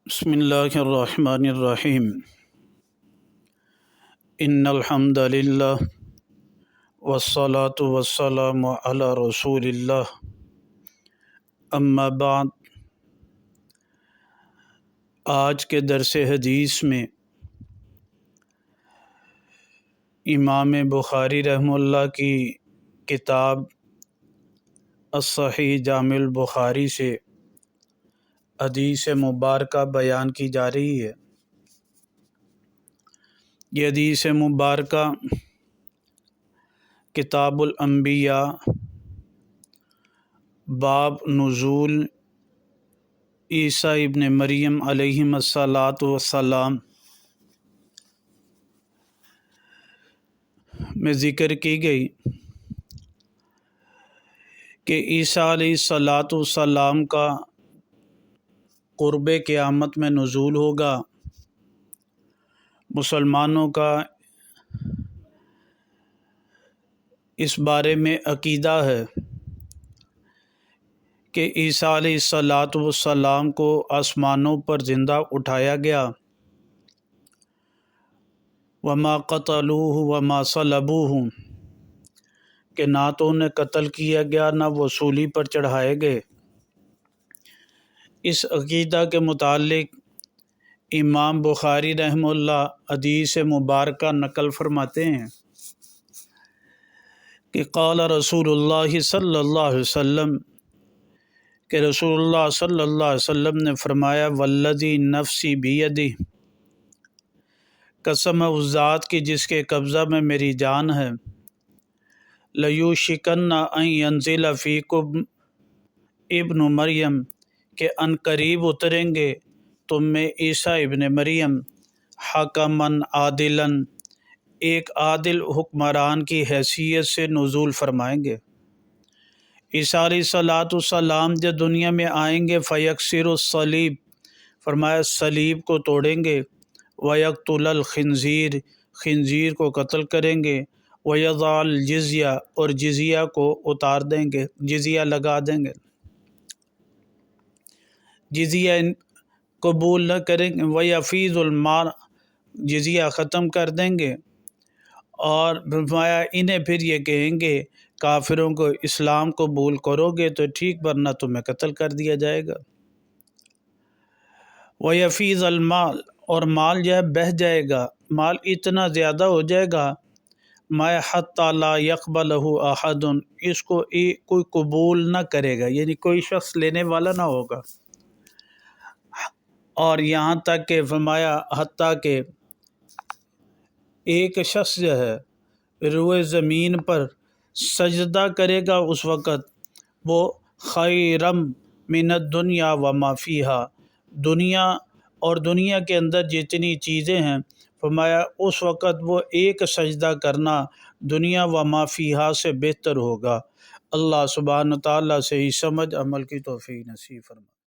بسم اللہ الرحمن الرحیم ان الحمد للہ والصلاة والسلام علی رسول اللہ اما بعد۔ آج کے درس حدیث میں امام بخاری رحمہ اللہ کی کتاب الصحیح جامع البخاری سے حدیث مبارکہ بیان کی جا رہی ہے۔ یہ حدیث مبارکہ کتاب الانبیاء باب نزول عیسیٰ ابن مریم علیہم الصلاۃ والسلام میں ذکر کی گئی کہ عیسیٰ علیہ الصلاۃ والسلام کا قرب قیامت میں نزول ہوگا۔ مسلمانوں کا اس بارے میں عقیدہ ہے کہ عیسیٰ علیہ الصلاۃ والسلام کو آسمانوں پر زندہ اٹھایا گیا۔ وما قتلوہ وما صلبوہ، کہ نہ تو انہیں قتل کیا گیا نہ وہ صلیب پر چڑھائے گئے۔ اس عقیدہ کے متعلق امام بخاری رحمہ اللہ حدیث مبارکہ نقل فرماتے ہیں کہ قال رسول اللہ صلی اللہ علیہ وسلم، کہ رسول اللہ صلی اللہ علیہ وسلم نے فرمایا والذی نفسی بیدہ، قسم ہے اس ذات کی جس کے قبضہ میں میری جان ہے، لیوشکن ان ینزل فیکم ابن مریم، کہ ان قریب اتریں گے تم میں عیسیٰ ابن مریم، حکمن عادلاً، ایک عادل حکمران کی حیثیت سے نزول فرمائیں گے۔ عیسیٰ علیہ الصلاۃ والسلام جب دنیا میں آئیں گے فیکسر الصلیب، فرمایا صلیب کو توڑیں گے، ویقتل الخنزیر، خنزیر کو قتل کریں گے، ویضع الجزیہ، اور جزیہ کو اتار دیں گے، جزیہ لگا دیں گے، جزیہ قبول نہ کریں گے، ویفیض المال، جزیہ ختم کر دیں گے، اور فرمایا انہیں پھر یہ کہیں گے کافروں کو اسلام قبول کرو گے تو ٹھیک، ورنہ تمہیں قتل کر دیا جائے گا۔ ویفیض المال، اور مال جو ہے بہہ جائے گا، مال اتنا زیادہ ہو جائے گا، ما حتی لا یقبلہ احد، اس کو کوئی قبول نہ کرے گا، یعنی کوئی شخص لینے والا نہ ہوگا۔ اور یہاں تک کہ فرمایا حتیٰ کہ ایک شخص جو ہے روئے زمین پر سجدہ کرے گا اس وقت وہ خیرم من الدنیا وما فیہا، دنیا اور دنیا کے اندر جتنی چیزیں ہیں، فرمایا اس وقت وہ ایک سجدہ کرنا دنیا وما فیہا سے بہتر ہوگا۔ اللہ سبحانہ تعالیٰ سے ہی سمجھ عمل کی توفیق نصیب فرمائے۔